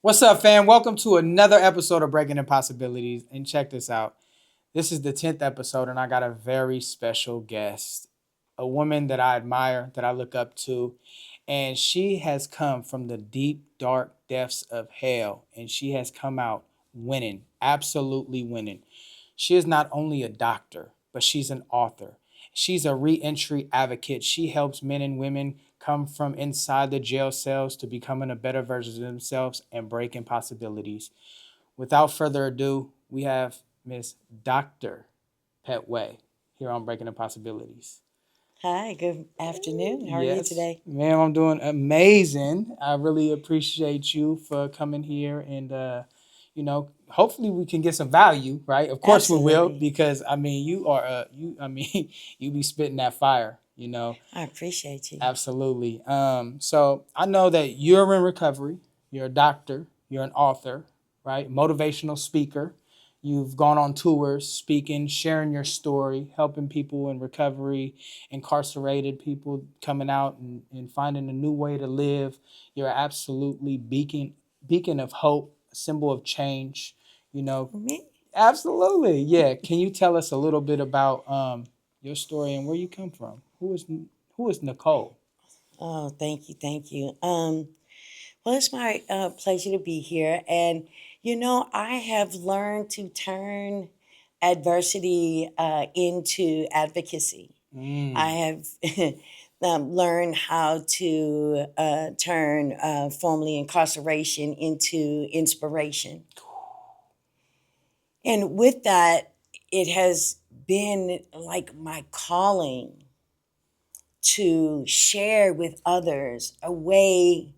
What's up, fam? Welcome to another episode of Breaking Impossibilities. And check this out. This is the 10th episode, and I got a very special guest, a woman that I admire, that I look up to. And she has come from the deep, dark depths of hell, and she has come out winning, absolutely winning. She is not only a doctor, but she's an author. She's a reentry advocate. She helps men and women come from inside the jail cells to becoming a better version of themselves and breaking possibilities. Without further ado, we have Miss Dr. Pettway here on Breaking Impossibilities. Hi, good afternoon. How are you Yes, today? ma'am, I'm doing amazing. I really appreciate you for coming here and hopefully we can get some value, right? Of course we will, Absolutely. because I mean, you be spitting that fire. I appreciate you. Absolutely. So I know that you're in recovery. You're a doctor. You're an author, right? Motivational speaker. You've gone on tours, speaking, sharing your story, helping people in recovery, incarcerated people coming out and finding a new way to live. You're absolutely beacon of hope, a symbol of change. You know, Me? absolutely. Yeah. Can you tell us a little bit about your story and where you come from? Who is Nichole? Oh, thank you, thank you. Well, it's my pleasure to be here, and I have learned to turn adversity into advocacy. I Mm. have learned how to turn formerly incarceration into inspiration. And with that, it has been like my calling to share with others a way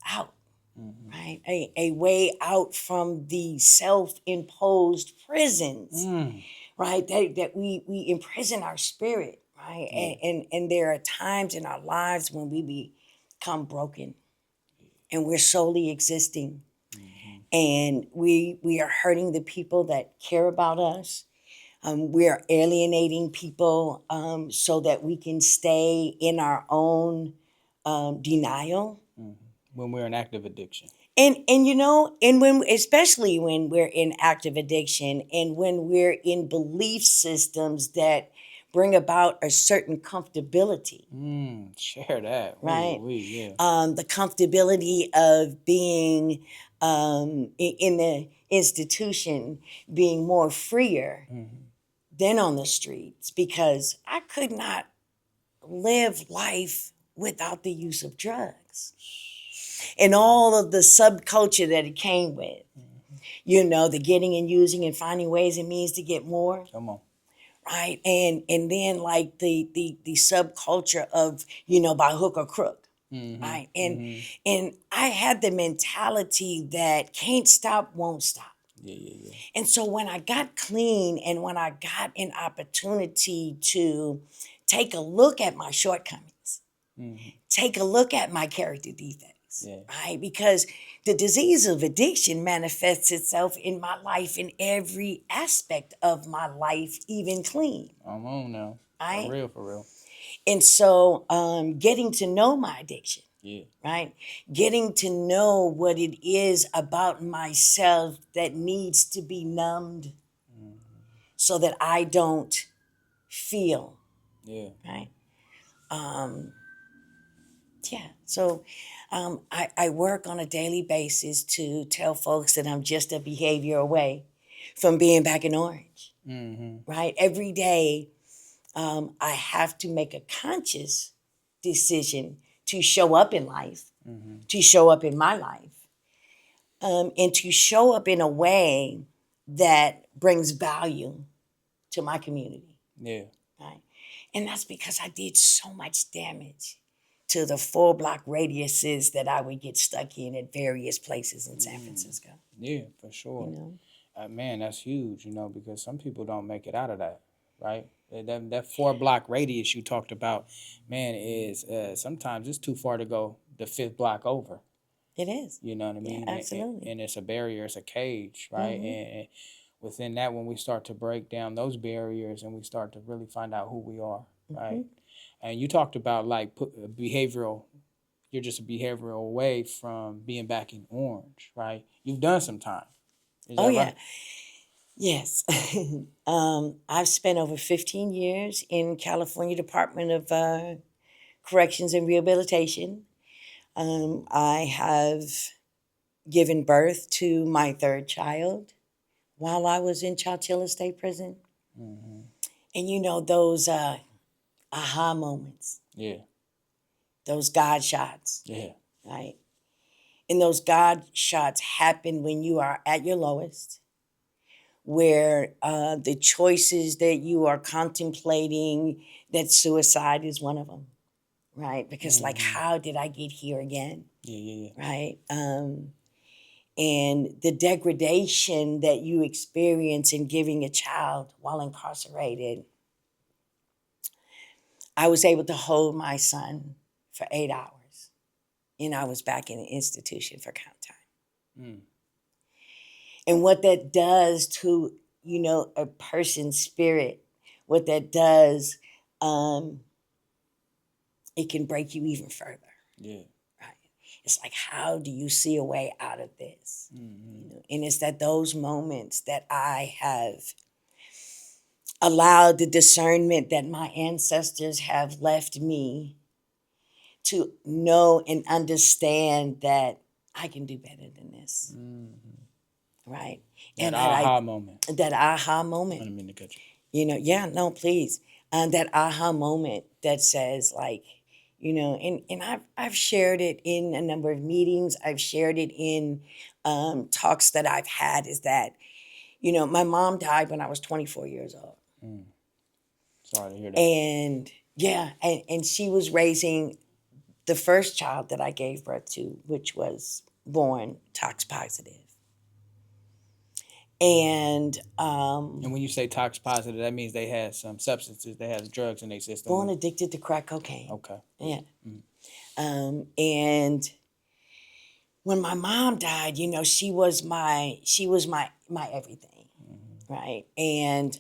out, Mhm. right? A way out from the self imposed prisons, Mm. right? That we imprison our spirit, right? Yeah. And there are times in our lives when we become broken and we're solely existing, Mhm. and we are hurting the people that care about us. We are alienating people so that we can stay in our own denial. Mhm. When we're in active addiction. And when, especially when we're in active addiction and when we're in belief systems that bring about a certain comfortability, Share that. right? Ooh, yeah. The comfortability of being in the institution, being more freer Mhm. than on the streets, because I could not live life without the use of drugs and all of the subculture that it came with. Mhm. The getting and using and finding ways and means to get more, Come on. right? And then like the subculture of by hook or crook, Mhm. right? And Mhm. and I had the mentality that can't stop, won't stop. Yeah, yeah, yeah. And so when I got clean and when I got an opportunity to take a look at my shortcomings, Mhm. take a look at my character defects, Yeah. right? Because the disease of addiction manifests itself in my life in every aspect of my life, even clean, I'm on now. For right? real, for real. And so getting to know my addiction, Yeah. right? Getting to know what it is about myself that needs to be numbed Mhm. so that I don't feel, Yeah. right? Um, yeah. So I work on a daily basis to tell folks that I'm just a behavior away from being back in orange, Mhm. right? Every day, I have to make a conscious decision to show up in life, Mhm. to show up in my life, and to show up in a way that brings value to my community, Yeah. right? And that's because I did so much damage to the 4 block radiuses that I would get stuck in at various places in San Mm. Francisco, Yeah, for you sure. know? Man, that's huge, because some people don't make it out of that, right? That 4 block radius you talked about, man, is sometimes it's too far to go the fifth block over. It is. You know what I Yeah, mean? absolutely. And it's a barrier, it's a cage, right? Hmm. And within that, when we start to break down those barriers and we start to really find out who we are, Hmm. right? And you talked about like behavioral you're just a behavioral away from being back in orange, right? You've done some time. Is Oh that yeah, right? yes. I've spent over 15 years in California Department of Corrections and Rehabilitation. I have given birth to my third child while I was in Chowchilla State Prison. Mm-hmm. And you know, those aha moments, Yeah. those God shots, Yeah. right? And those God shots happen when you are at your lowest, where the choices that you are contemplating, that suicide is one of them, right? Because, like, Mm-hmm. how did I get here again, Yeah. Yeah. Yeah. right? And the degradation that you experience in giving a child while incarcerated. I was able to hold my son for 8 hours, and I was back in the institution for count time. Mm. And what that does to, you know, a person's spirit, what that does, um, it can break you even further. Yeah. Right? It's like, how do you see a way out of this? Mm-hmm. You know, and it's that those moments that I have allowed the discernment that my ancestors have left me to know and understand that I can do better than this, Mm-hmm. right? That And that I aha moment. that aha I moment, didn't mean to cut you. you know, yeah, no, please, that aha moment that says, like, you know, and I've shared it in a number of meetings. I've shared it in talks that I've had. Is that, you know, my mom died when I was 24 years old, Mm. Sorry to hear that. and yeah, and she was raising the first child that I gave birth to, which was born tox positive. And And when you say tox positive, that means they had some substances, they had drugs in their system. born addicted to crack cocaine. Okay. Yeah. Mm. And when my mom died, you know, she was my everything, Mm-hmm. right? And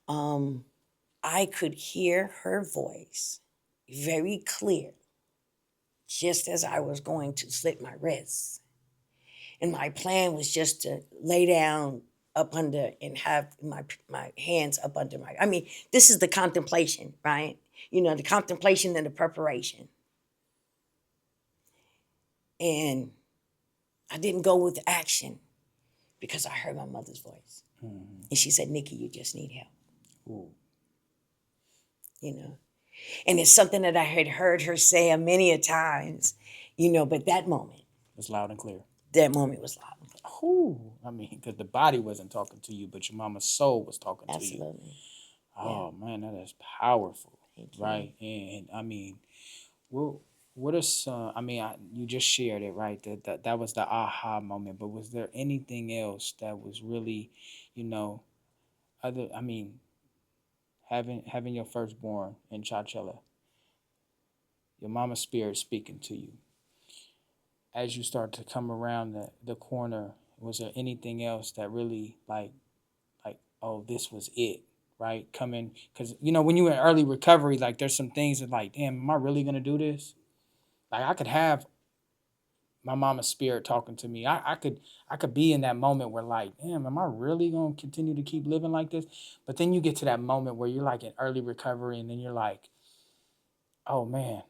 um, I could hear her voice very clear, just as I was going to slit my wrists. And my plan was just to lay down up under and have my hands up under my. I mean, this is the contemplation, right? You know, the contemplation and the preparation. And I didn't go with action because I heard my mother's voice, Mm-hmm. and she said, "Nikki, you just need help." Ooh. You know, and it's something that I had heard her say many a times. You know, but It's loud and clear. that moment was loud. Ooh. I mean, because the body wasn't talking to you, but your mama's soul was talking to you. Absolutely. Yeah. Oh man, that is powerful, Thank you. right? And I mean, what what are some? I mean, you just shared it, right? That was the aha moment. But was there anything else that was really, you know, other? I mean, having your firstborn in Chowchilla, your mama's spirit speaking to you as you start to come around the corner. Was there anything else that really like, oh, this was it, right? Coming, because you know when you're in early recovery, like there's some things that like, damn, am I really gonna do this? Like I could have my mama's spirit talking to me. I could be in that moment where like, damn, am I really gonna continue to keep living like this? But then you get to that moment where you're like in early recovery, and then you're like, oh man,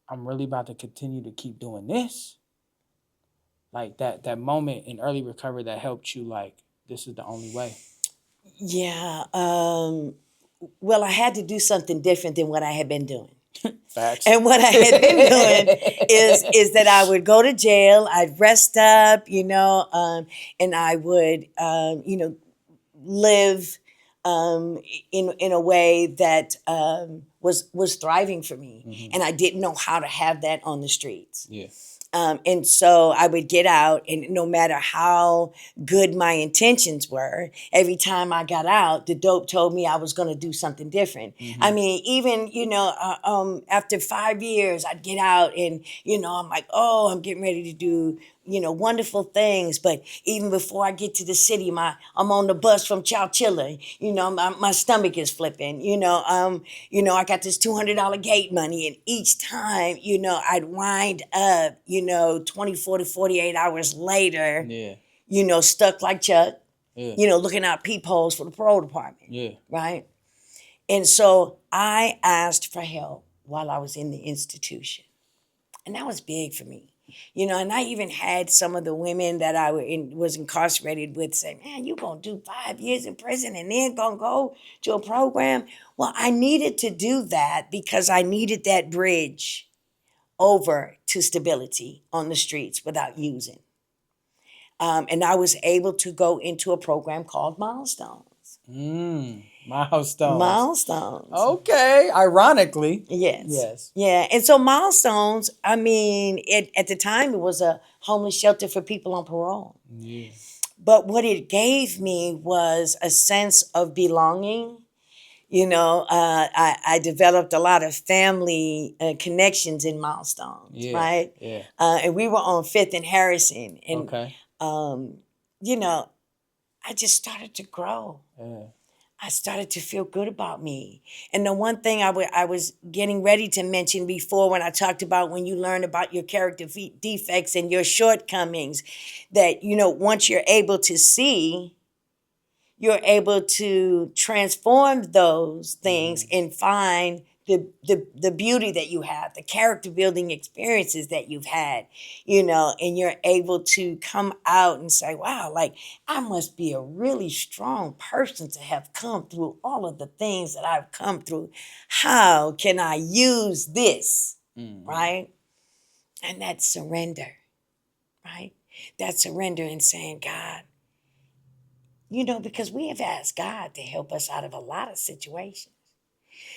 I'm really about to continue to keep doing this. Like that moment in early recovery that helped you, like, this is the only way. Yeah. Well, I had to do something different than what I had been doing. Facts. And what I had been doing is that I would go to jail, I'd rest up, and I would, live in a way that was thriving for me, Hmm. and I didn't know how to have that on the streets. Yeah. And so I would get out, and no matter how good my intentions were, every time I got out, the dope told me I was going to do something different. I Hmm. mean, even, after 5 years, I'd get out and, I'm like, oh, I'm getting ready to do wonderful things. But even before I get to the city, I'm on the bus from Chowchilla. My stomach is flipping. I got this $200 gate money, and each time, I'd wind up, 24 to 48 hours later, stuck like Chuck, looking out peepholes for the parole department. Yeah. Right. And so I asked for help while I was in the institution. And that was big for me. And I even had some of the women that I was incarcerated with say, man, you going to do 5 years in prison and then going to go to a program? Well, I needed to do that because I needed that bridge over to stability on the streets without using. And I was able to go into a program called Milestones. Milestones. Milestones. Okay. Ironically. Yes. Yes. Yeah. And so Milestones, I mean, at the time it was a homeless shelter for people on parole. Yeah. But what it gave me was a sense of belonging. I developed a lot of family connections in Milestones, Yeah. right? Yeah. And we were on 5th and Harrison. And, okay. I just started to grow. Yeah. I started to feel good about me. And the one thing I was getting ready to mention before when I talked about when you learn about your character defects and your shortcomings, that, once you're able to see, you're able to transform those things and find the beauty that you have, the character building experiences that you've had, and you're able to come out and say, wow, like I must be a really strong person to have come through all of the things that I've come through. How can I use this? Right? And that's surrender, right? That surrender and saying, God, because we have asked God to help us out of a lot of situations.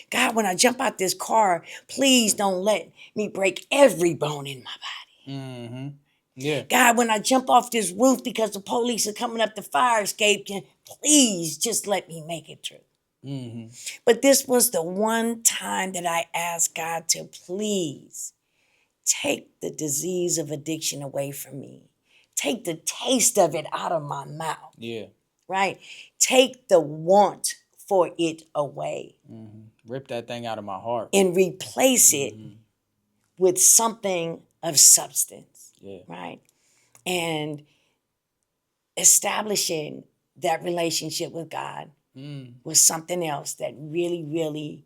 God, when I jump out this car, please don't let me break every bone in my body. Yeah. God, when I jump off this roof because the police are coming up the fire escape, please just let me make it through. But this was the one time that I asked God to please take the disease of addiction away from me. Take the taste of it out of my mouth. Yeah. Right? Take the want for it away. Rip that thing out of my heart. And replace it with something of substance. Yeah. Right? And establishing that relationship with God was something else that really, really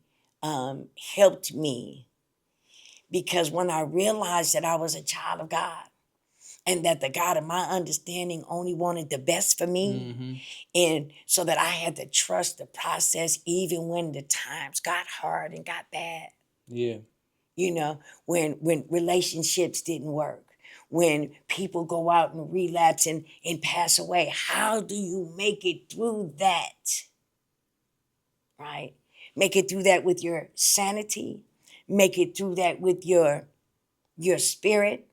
helped me. Because when I realized that I was a child of God, and that the God of my understanding only wanted the best for me. And so that I had to trust the process even when the times got hard and got bad. Yeah. When relationships didn't work, when people go out and relapse and pass away, how do you make it through that? Right? Make it through that with your sanity. Make it through that with your spirit.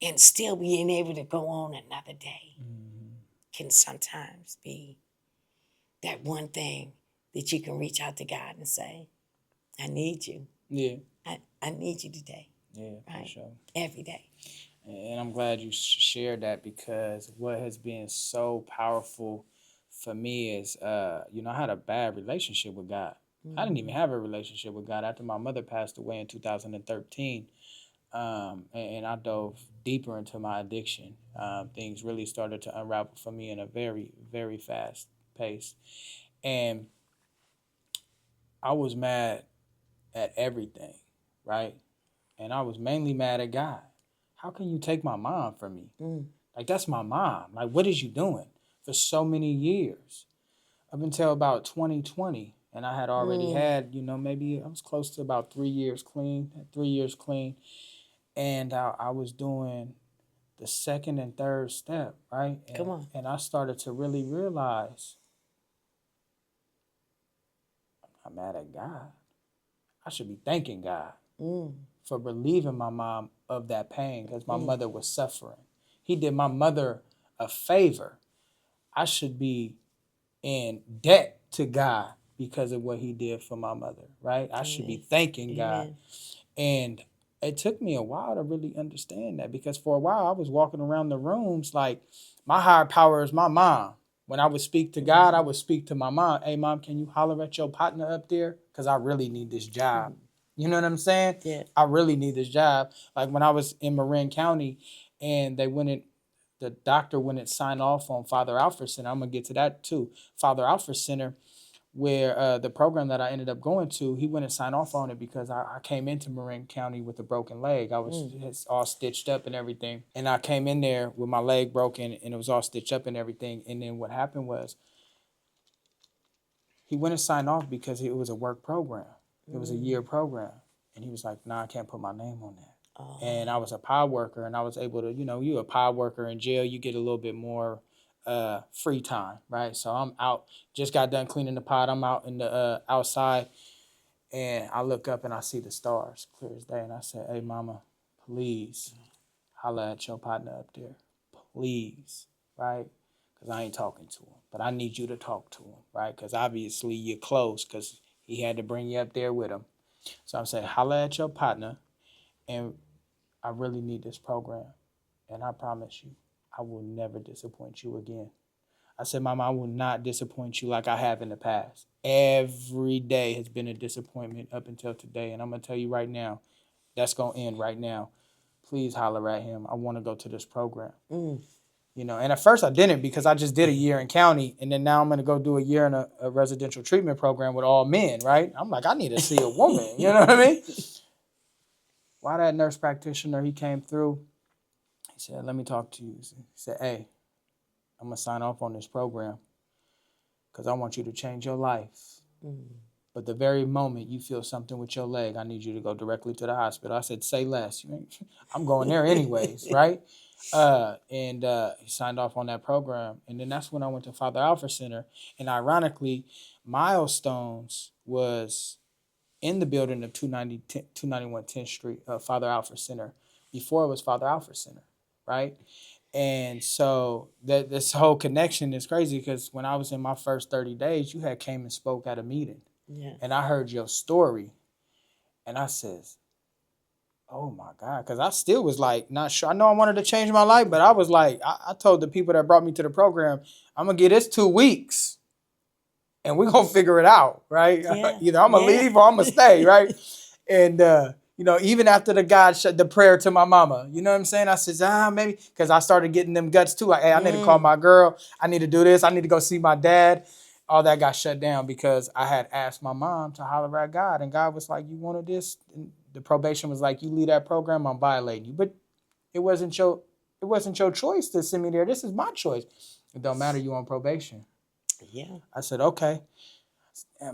And still being able to go on another day can sometimes be that one thing that you can reach out to God and say, I need you. Yeah. I need you today. Yeah, right? for sure. Every day. And I'm glad you shared that, because what has been so powerful for me is, I had a bad relationship with God. I didn't even have a relationship with God after my mother passed away in 2013. And I dove deeper into my addiction. Things really started to unravel for me in a very, very fast pace. And I was mad at everything, right? And I was mainly mad at God. How can you take my mom from me? Like, that's my mom. Like, what is you doing? For so many years. Up until about 2020. And I had already had, maybe I was close to about 3 years clean. And I was doing the second and third step, right? Come on. And I started to really realize I'm not mad at God. I should be thanking God for relieving my mom of that pain, because my mother was suffering. He did my mother a favor. I should be in debt to God because of what he did for my mother, right? I should be thanking God. And it took me a while to really understand that, because for a while I was walking around the rooms like my higher power is my mom. When I would speak to God, I would speak to my mom. Hey, mom, can you holler at your partner up there? Because I really need this job. You know what I'm saying? Yeah. I really need this job. Like when I was in Marin County and the doctor wouldn't sign off on Father Alfred Center. I'm going to get to that too. Father Alfred Center, where the program that I ended up going to, he wouldn't sign off on it because I came into Marin County with a broken leg. I was it's all stitched up and everything. And I came in there with my leg broken and it was all stitched up and everything. And then what happened was he wouldn't sign off because it was a work program. It was a year program. And he was like, nah, I can't put my name on that. Oh. And I was a pod worker and I was able to, you a pod worker in jail, you get a little bit more free time, right? So I'm out, just got done cleaning the pod. I'm out in the outside and I look up and I see the stars clear as day. And I said, hey, mama, please holla at your partner up there, please, right? Because I ain't talking to him, but I need you to talk to him, right? Because obviously you're close because he had to bring you up there with him. So I'm saying, holla at your partner, and I really need this program. And I promise you, I will never disappoint you again. I said, Mama, I will not disappoint you like I have in the past. Every day has been a disappointment up until today. And I'm going to tell you right now, that's going to end right now. Please holler at him. I want to go to this program. And at first I didn't because I just did a year in county. And then now I'm going to go do a year in a residential treatment program with all men, right? I'm like, I need to see a woman. You know what I mean? Why that nurse practitioner, he came through. He said, let me talk to you. He said, hey, I'm going to sign off on this program because I want you to change your life. But the very moment you feel something with your leg, I need you to go directly to the hospital. I said, say less. I'm going there anyways, right? And he signed off on that program. And then that's when I went to Father Alfred Center. And ironically, Milestones was in the building of 291 10th Street, Father Alfred Center, before it was Father Alfred Center, right? And so this whole connection is crazy because when I was in my first 30 days, you had came and spoke at a meeting. Yeah. And I heard your story. And I says, oh my God. Because I still was like, not sure. I know I wanted to change my life, but I was like, I told the people that brought me to the program, I'm going to get this 2 weeks and we're going to figure it out, right? Yeah. Either I'm going to leave or I'm going to stay, right? And, even after the God shut the prayer to my mama, you know what I'm saying? I said, maybe, because I started getting them guts too. Like, hey, I need to call my girl. I need to do this. I need to go see my dad. All that got shut down because I had asked my mom to holler at God. And God was like, you wanted this? And the probation was like, you leave that program, I'm violating you. But it wasn't your choice to send me there. This is my choice. It don't matter, you on probation. Yeah. I said, okay.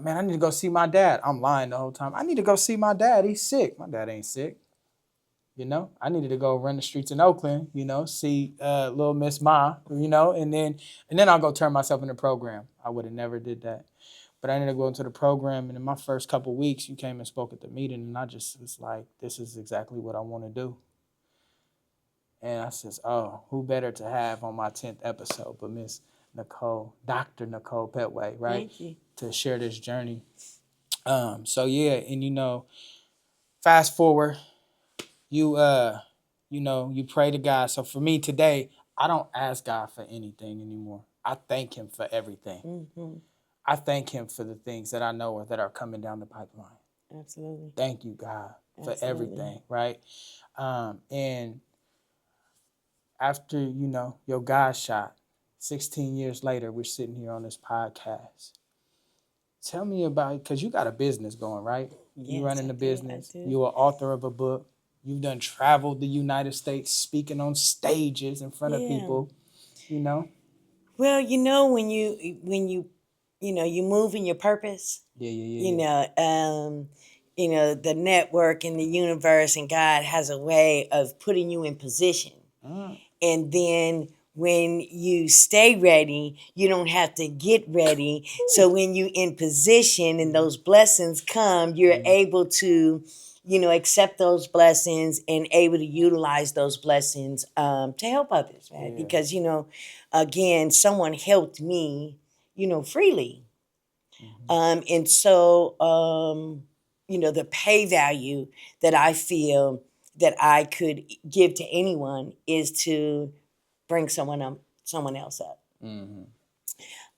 Man, I need to go see my dad. I'm lying the whole time. I need to go see my dad. He's sick. My dad ain't sick. I needed to go run the streets in Oakland, see little Miss Ma, and then I'll go turn myself in the program. I would have never did that. But I ended up going to the program, and in my first couple of weeks, you came and spoke at the meeting, and I just was like, this is exactly what I want to do. And I says, oh, who better to have on my 10th episode but Miss Nichole, Dr. Nichole Pettway, right? Thank you. To share this journey. So yeah, and fast forward, you pray to God. So for me today, I don't ask God for anything anymore. I thank him for everything. I thank him for the things that I know or that are coming down the pipeline. Absolutely. Thank you, God, for everything, right? And after, your God shot, 16 years later, we're sitting here on this podcast. Tell me about, because you got a business going, right? You running a business. You're an author of a book. You've done traveled the United States speaking on stages in front of people, Well, when you move in your purpose. Yeah. The network and the universe and God has a way of putting you in position. And then when you stay ready, you don't have to get ready. So when you in position and those blessings come, you're able to, accept those blessings and able to utilize those blessings to help others, right? Yeah. Because, again, someone helped me, freely. And so, the pay value that I feel that I could give to anyone is to bring someone else up. Mm-hmm.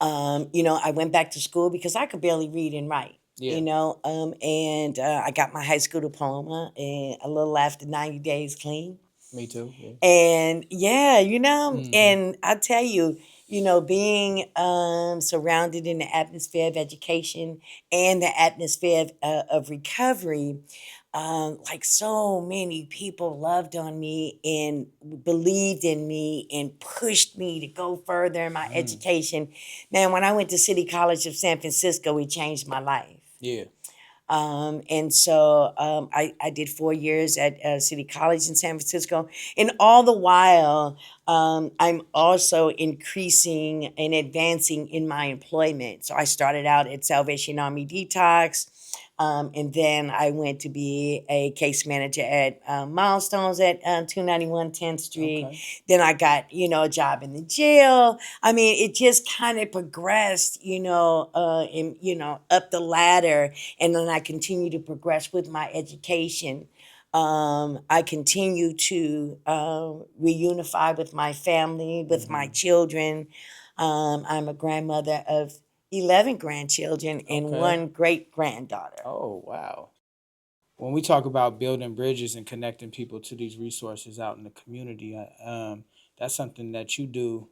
I went back to school because I could barely read and write. Yeah. And I got my high school diploma and a little after 90 days clean. Me too. Yeah. And yeah, Mm-hmm. and I tell you, being surrounded in the atmosphere of education and the atmosphere of recovery, like so many people loved on me and believed in me and pushed me to go further in my education. Man, when I went to City College of San Francisco, it changed my life. Yeah. And so I did 4 years at City College in San Francisco. And all the while, I'm also increasing and advancing in my employment. So I started out at Salvation Army Detox. And then I went to be a case manager at Milestones at 291 10th Street. Okay. Then I got, a job in the jail. I mean, it just kind of progressed, up the ladder. And then I continue to progress with my education. I continue to reunify with my family, with my children. I'm a grandmother of 11 grandchildren and Okay. one great granddaughter. Oh, wow. When we talk about building bridges and connecting people to these resources out in the community, that's something that you do.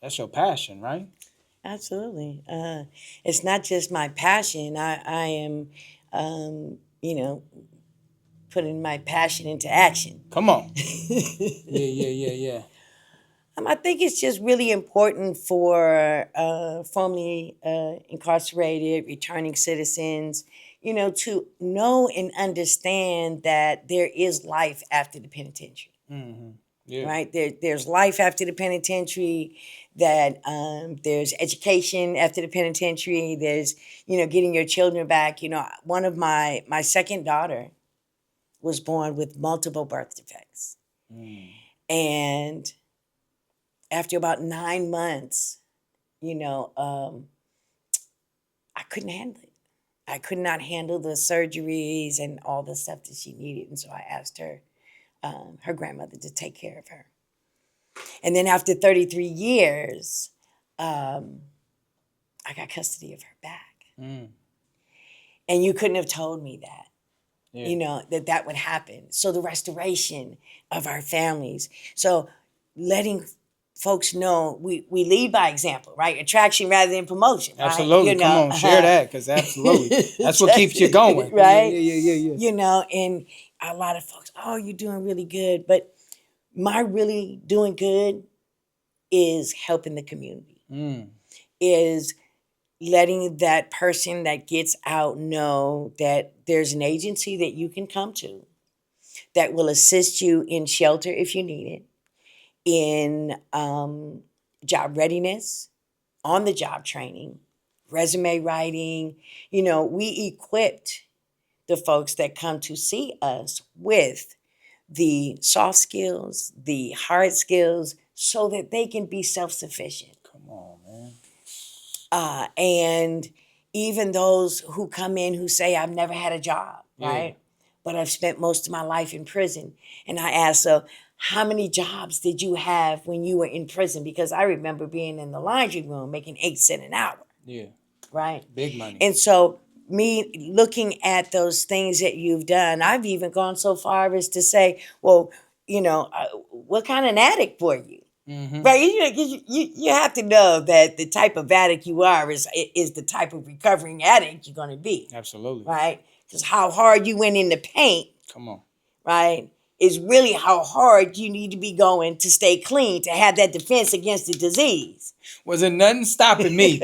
That's your passion, right? Absolutely. It's not just my passion. I am, putting my passion into action. Come on. Yeah. I think it's just really important for formerly incarcerated, returning citizens, to know and understand that there is life after the penitentiary. Mm-hmm. Yeah. Right? There's life after the penitentiary, that there's education after the penitentiary, there's, getting your children back. One of my second daughter was born with multiple birth defects. And after about 9 months, I couldn't handle it. I could not handle the surgeries and all the stuff that she needed. And so I asked her grandmother to take care of her. And then after 33 years, I got custody of her back. And you couldn't have told me that. Yeah. That would happen. So the restoration of our families. So letting folks know we lead by example, right? Attraction rather than promotion. Absolutely. Right? Come on, share that, because absolutely. That's what keeps you going. Right? Yeah. And a lot of folks, oh, you're doing really good. But my really doing good is helping the community. Is letting that person that gets out know that there's an agency that you can come to that will assist you in shelter if you need it, in job readiness, on the job training, resume writing. We equipped the folks that come to see us with the soft skills, the hard skills, so that they can be self-sufficient. Come on, man. And even those who come in who say, I've never had a job, right? But I've spent most of my life in prison. And I ask, so how many jobs did you have when you were in prison? Because I remember being in the laundry room making 8 cents an hour. Yeah. Right? Big money. And so me looking at those things that you've done, I've even gone so far as to say, well, what kind of an addict were you? Right? You have to know that the type of addict you are is the type of recovering addict you're going to be. Absolutely. Right? Because how hard you went in the paint. Come on. Right? Is really how hard you need to be going to stay clean, to have that defense against the disease. Wasn't nothing stopping me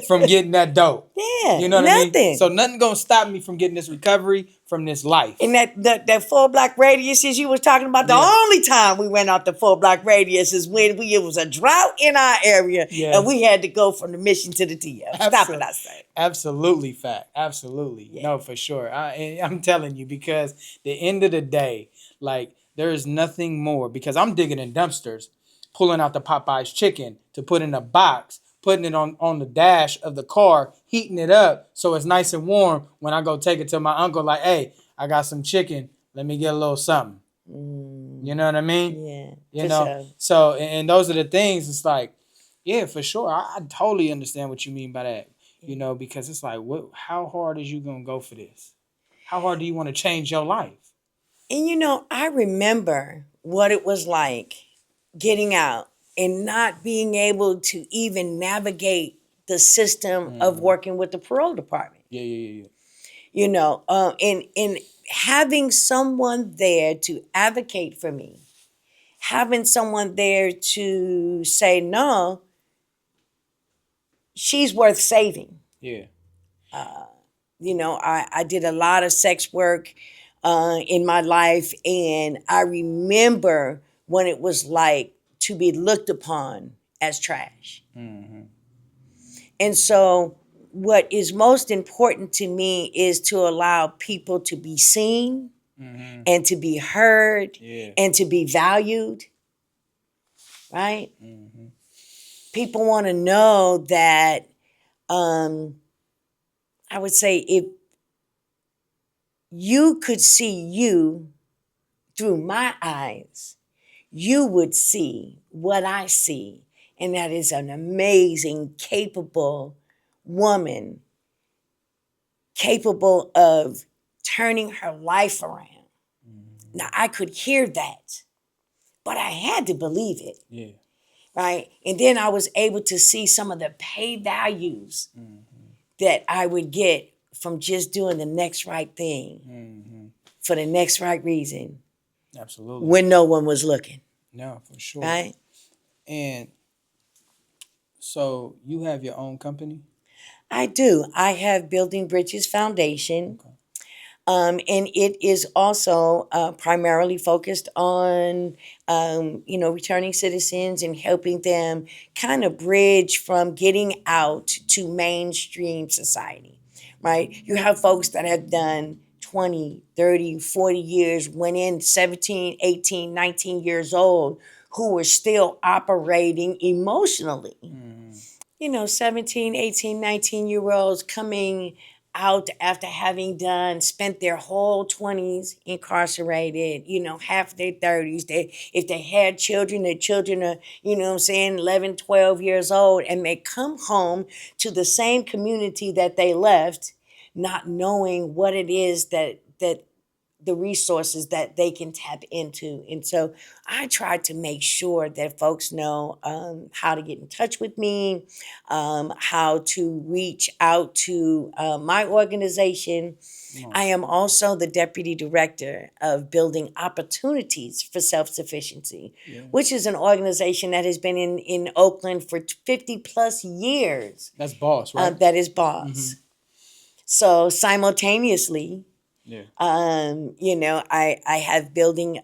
from getting that dope. Yeah, you know what nothing. I mean? So nothing gonna stop me from getting this recovery from this life. And that full block radius is you was talking about, the only time we went off the full block radius is when it was a drought in our area, and we had to go from the mission to the TL. Stop it, I say. Absolutely fact. Absolutely. Yeah. No, for sure. I'm telling you, because the end of the day, like, there is nothing more, because I'm digging in dumpsters, pulling out the Popeye's chicken to put in a box, putting it on the dash of the car, heating it up so it's nice and warm when I go take it to my uncle, like, hey, I got some chicken. Let me get a little something. You know what I mean? Yeah, You for know, sure. so and those are the things. It's like, yeah, for sure. I totally understand what you mean by that. You know, because it's like, what? How hard is you gonna go for this? How hard do you want to change your life? And I remember what it was like getting out and not being able to even navigate the system of working with the parole department. Yeah, yeah, yeah, And having someone there to advocate for me, having someone there to say, no, she's worth saving. yeah. I did a lot of sex work in my life, and I remember when it was like to be looked upon as trash. Mm-hmm. And so, what is most important to me is to allow people to be seen Mm-hmm. and to be heard Yeah. and to be valued, right? Mm-hmm. People want to know that, I would say, if you could see you through my eyes, you would see what I see. And that is an amazing, capable woman, capable of turning her life around. Mm-hmm. Now, I could hear that, but I had to believe it, Yeah. right? And then I was able to see some of the pay values Mm-hmm. that I would get from just doing the next right thing Mm-hmm. for the next right reason Absolutely. when no one was looking, No, for sure. right? And so you have your own company? I do. I have Building Bridges Foundation. Okay. And it is also primarily focused on, returning citizens and helping them kind of bridge from getting out to mainstream society, right? You have folks that have done 20, 30, 40 years, went in 17, 18, 19 years old, who were still operating emotionally. Mm-hmm. 17, 18, 19 year olds coming out after having spent their whole 20s incarcerated, half their 30s. If they had children, their children are, 11, 12 years old, and they come home to the same community that they left, not knowing what it is that the resources that they can tap into. And so I try to make sure that folks know how to get in touch with me, how to reach out to my organization. I am also the deputy director of Building Opportunities for Self Sufficiency, Yeah. which is an organization that has been in Oakland for 50 plus years. That's boss, right? That is boss. Mm-hmm. So simultaneously, Yeah. I have Building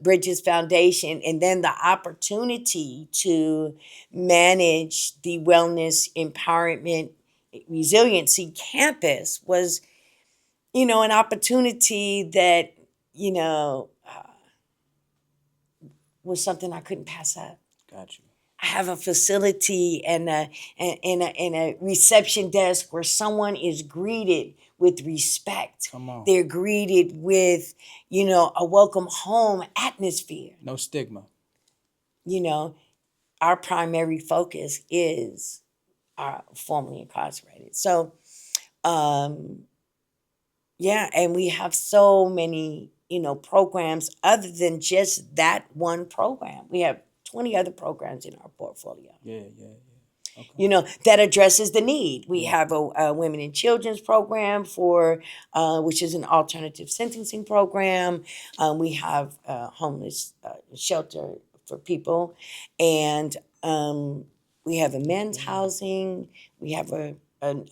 Bridges Foundation, and then the opportunity to manage the Wellness Empowerment Resiliency Campus was, an opportunity that, you know, was something I couldn't pass up. Got you. I have a facility and a reception desk where someone is greeted with respect. Come on. They're greeted with, a welcome home atmosphere. No stigma. Our primary focus is our formerly incarcerated. So, yeah, and we have so many, programs other than just that one program. We have 20 other programs in our portfolio. Yeah, yeah, yeah. Okay. That addresses the need. We have a women and children's program which is an alternative sentencing program. We have a homeless shelter for people, and we have a men's housing. We have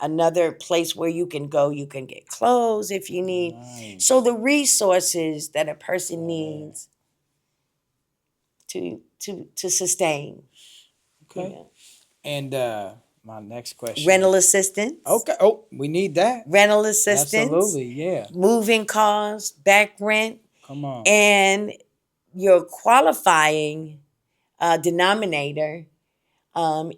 another place where you can go. You can get clothes if you need. Nice. So the resources that a person needs to sustain. Okay. And my next question. Rental assistance. Okay. Oh, we need that. Rental assistance. Absolutely. Yeah. Moving costs, back rent. Come on. And your qualifying denominator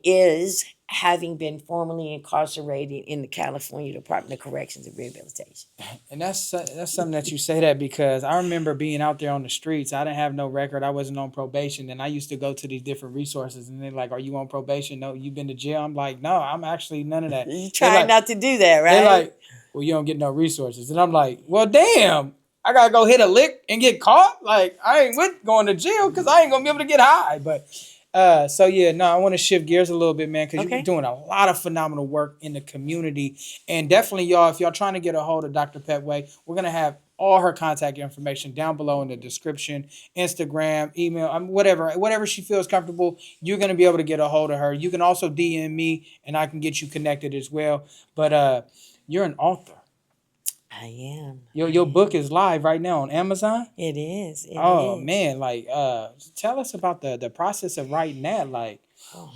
is having been formerly incarcerated in the California Department of Corrections and Rehabilitation. And that's something that you say that because I remember being out there on the streets. I didn't have no record. I wasn't on probation, and I used to go to these different resources, and they're like, "Are you on probation? No, you've been to jail." I'm like, "No, I'm actually none of that." You They try like not to do that, they right? like, "Well, you don't get no resources," and I'm like, "Well, damn." I gotta go hit a lick and get caught. Like I ain't with going to jail because I ain't gonna be able to get high. But so yeah, no, I want to shift gears a little bit, man, because you're Okay. doing a lot of phenomenal work in the community, and definitely, y'all, if y'all trying to get a hold of Dr. Pettway, we're gonna have all her contact information down below in the description, Instagram, email, whatever she feels comfortable. You're gonna be able to get a hold of her. You can also DM me, and I can get you connected as well. But you're an author. I am. Your book is live right now on Amazon. It is. It Oh is. man, like tell us about the process of writing that. Like, Oh.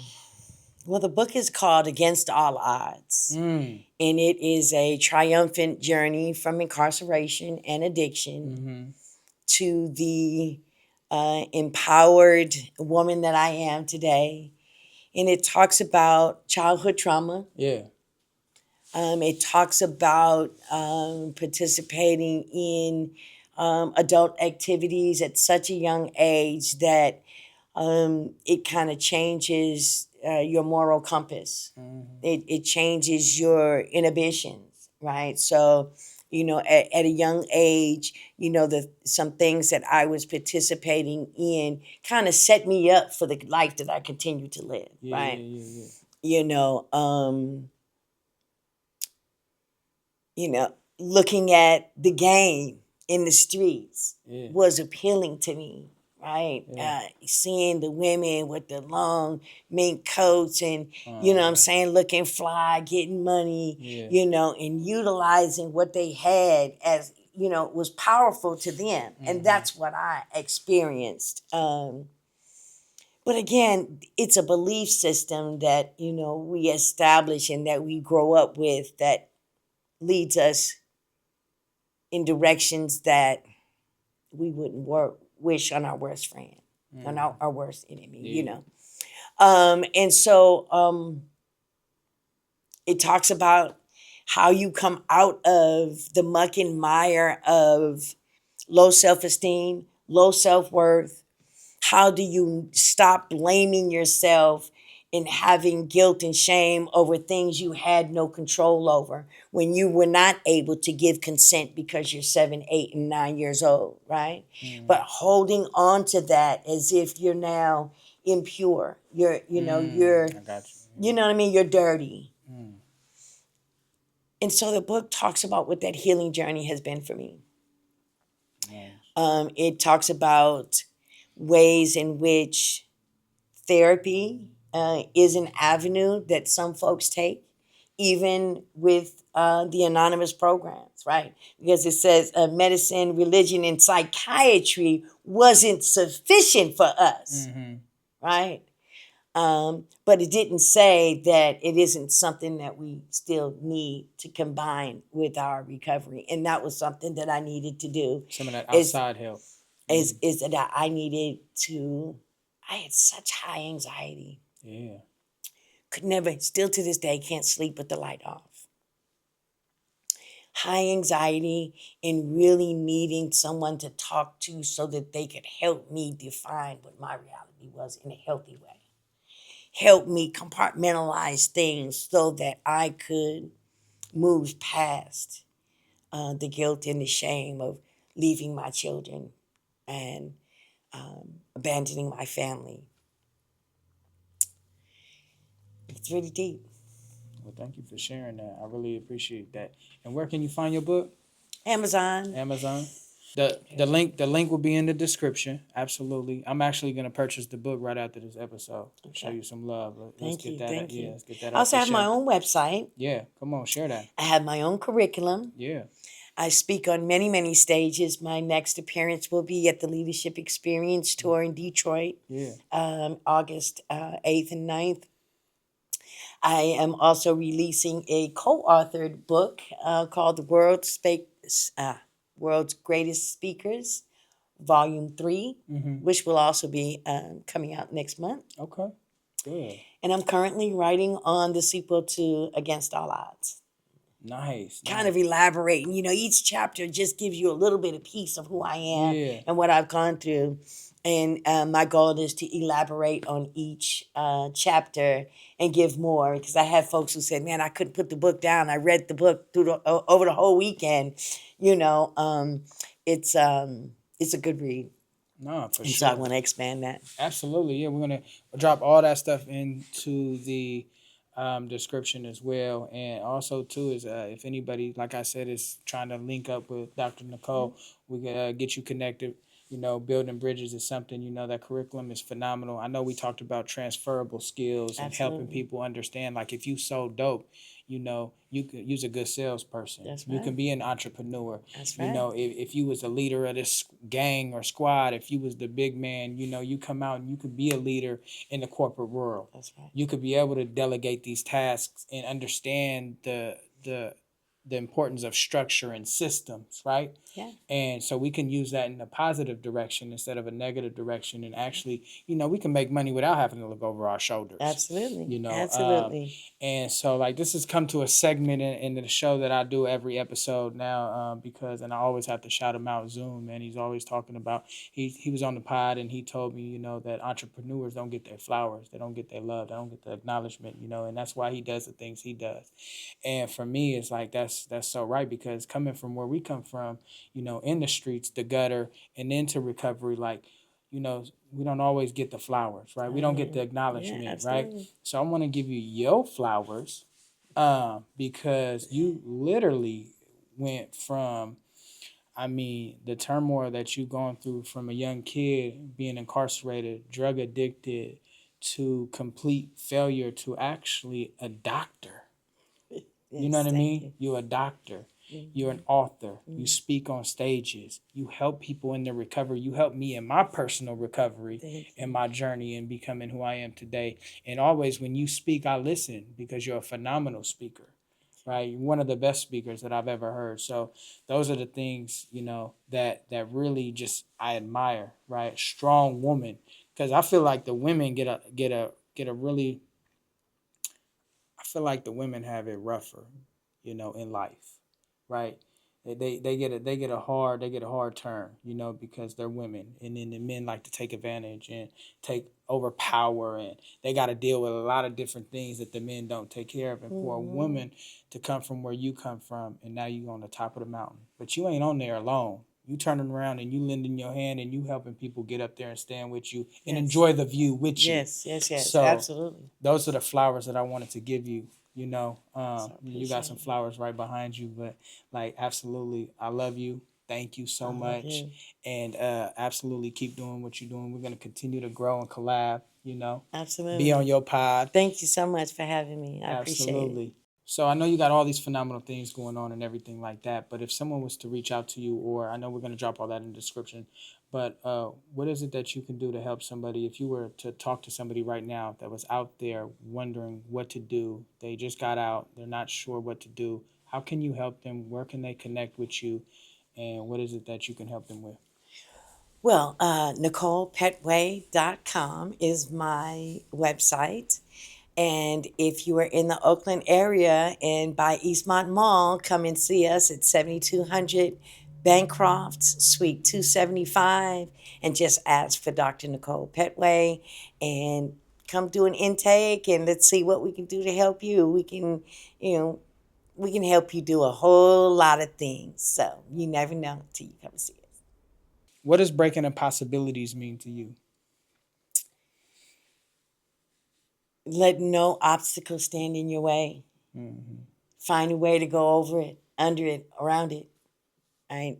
Well, the book is called Against All Odds, mm, and it is a triumphant journey from incarceration and addiction mm-hmm. to the empowered woman that I am today. And it talks about childhood trauma. Yeah. It talks about participating in adult activities at such a young age that it kind of changes your moral compass. Mm-hmm. It changes your inhibitions, right? So, at a young age, some things that I was participating in kind of set me up for the life that I continue to live, Yeah, right? yeah, yeah, You know, um, looking at the game in the streets yeah, was appealing to me, right? yeah. Seeing the women with the long mink coats and, I'm Uh, saying, looking fly, getting money, yeah, and utilizing what they had as, was powerful to them. And mm-hmm. that's what I experienced. But again, it's a belief system that, we establish and that we grow up with that leads us in directions that we wouldn't wish on our worst friend, on Mm-hmm. our worst enemy, Yeah, And so it talks about how you come out of the muck and mire of low self esteem, low self worth. How do you stop blaming yourself and having guilt and shame over things you had no control over when you were not able to give consent because you're 7, 8, and 9 years old, right? mm-hmm. But holding on to that as if you're now impure. I got you. You know what I mean? You're dirty. Yeah. Mm. And so the book talks about what that healing journey has been for me. Nice. It talks about ways in which therapy is an avenue that some folks take, even with the anonymous programs, right? Because it says medicine, religion, and psychiatry wasn't sufficient for us, Mm-hmm. right? But it didn't say that it isn't something that we still need to combine with our recovery, and that was something that I needed to do. Some of that Is outside help. is that I needed to. I had such high anxiety. Yeah. Could never, still to this day, can't sleep with the light off. High anxiety and really needing someone to talk to so that they could help me define what my reality was in a healthy way. Help me compartmentalize things so that I could move past the guilt and the shame of leaving my children and abandoning my family. It's really deep. Well, thank you for sharing that. I really appreciate that. And where can you find your book? Amazon. Amazon. The link will be in the description. Absolutely. I'm actually gonna purchase the book right after this episode. Show Okay. you some love. Let's Thank get you. that. Thank Yeah, you. let's get that I off also the have my shelf. own website. Yeah, come on, share that. I have my own curriculum. Yeah. I speak on many, many stages. My next appearance will be at the Leadership Experience Tour in Detroit, Yeah. August 8th and 9th. I am also releasing a co-authored book called The World's Greatest Speakers, Volume 3, Mm-hmm. which will also be coming out next month. Okay. Good. And I'm currently writing on the sequel to Against All Odds. Nice. Kind of elaborating. Each chapter just gives you a little bit of piece of who I am and what I've gone through. And my goal is to elaborate on each chapter and give more, because I had folks who said, "Man, I couldn't put the book down. I read the book over the whole weekend." It's it's a good read. No, for And sure. so I want to expand that. Absolutely. Yeah, we're gonna drop all that stuff into the description as well. And also too is if anybody, like I said, is trying to link up with Dr. Nichole, we can get you connected. Building bridges is something, that curriculum is phenomenal. I know we talked about transferable skills and helping Absolutely. people understand, like if you so dope, you could use a good salesperson. That's You can right. be an entrepreneur. That's You right. know, if you was a leader of this gang or squad, if you was the big man, you come out and you could be a leader in the corporate world. That's right. You could be able to delegate these tasks and understand the importance of structure and systems, right? Yeah. And so we can use that in a positive direction instead of a negative direction. And actually, we can make money without having to look over our shoulders. Absolutely. You know, Absolutely. and so like this has come to a segment in the show that I do every episode now, because and I always have to shout him out, Zoom, and he's always talking about he was on the pod and he told me, that entrepreneurs don't get their flowers, they don't get their love, they don't get the acknowledgement, and that's why he does the things he does. And for me, it's like that's so right, because coming from where we come from, in the streets, the gutter, and into recovery, like, we don't always get the flowers, right? We don't get the acknowledgement, right? So I want to give you your flowers, because you literally went from, I mean, the turmoil that you've gone through from a young kid being incarcerated, drug addicted, to complete failure to actually a doctor. You know what I mean? You're a doctor. You're an author. You speak on stages. You help people in their recovery. You help me in my personal recovery and my journey in becoming who I am today. And always when you speak, I listen, because you're a phenomenal speaker, right? You're one of the best speakers that I've ever heard. So those are the things, that really just I admire, right? Strong woman. Because I feel like the women get a really, I feel like the women have it rougher, in life, right? They get a hard turn, because they're women, and then the men like to take advantage and take overpower, and they got to deal with a lot of different things that the men don't take care of. And for a woman to come from where you come from, and now you on the top of the mountain, but you ain't on there alone. You turning around and you lending your hand and you helping people get up there and stand with you and enjoy the view with you. Yes, So absolutely. those are the flowers that I wanted to give you. You got some flowers right behind you, but like absolutely, I love you. Thank you so much, and absolutely keep doing what you're doing. We're gonna continue to grow and collab. Absolutely. Be on your pod. Thank you so much for having me. I appreciate it. Absolutely. So I know you got all these phenomenal things going on and everything like that. But if someone was to reach out to you, or I know we're going to drop all that in the description, but what is it that you can do to help somebody? If you were to talk to somebody right now that was out there wondering what to do, they just got out, they're not sure what to do. How can you help them? Where can they connect with you? And what is it that you can help them with? Well, NicholePettway.com is my website. And if you are in the Oakland area and by Eastmont Mall, come and see us at 7200 Bancroft, Suite 275, and just ask for Dr. Nichole Pettway and come do an intake, and let's see what we can do to help you. We can help you do a whole lot of things. So you never know till you come see us. What does Breaking Impossibilities mean to you? Let no obstacle stand in your way. Mm-hmm. Find a way to go over it, under it, around it. Right?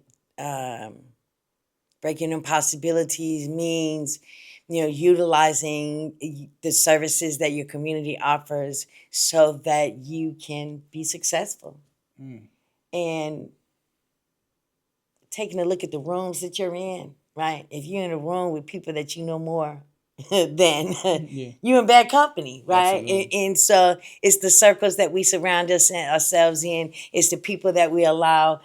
Breaking impossibilities means, utilizing the services that your community offers so that you can be successful. And taking a look at the rooms that you're in, right? If you're in a room with people that you know more then you're in bad company, right? And so it's the circles that we surround ourselves in. It's the people that we allow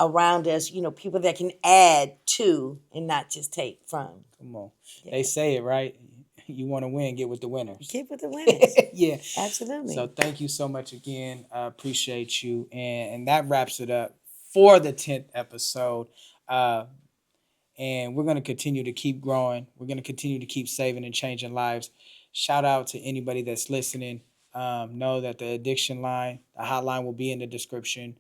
around us, people that can add to and not just take from. Come on. Yeah. They say it, right? You want to win, get with the winners. Get with the winners. Yeah. So Absolutely. thank you so much again. I appreciate you. And that wraps it up for the 10th episode. Uh, and we're going to continue to keep growing. We're going to continue to keep saving and changing lives. Shout out to anybody that's listening. Know that the addiction line, the hotline will be in the description.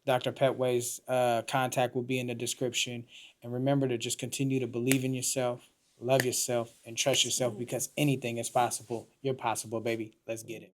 Dr. Pettway's contact will be in the description. And remember to just continue to believe in yourself, love yourself, and trust yourself Absolutely. because anything is possible. You're possible, baby. Let's get it.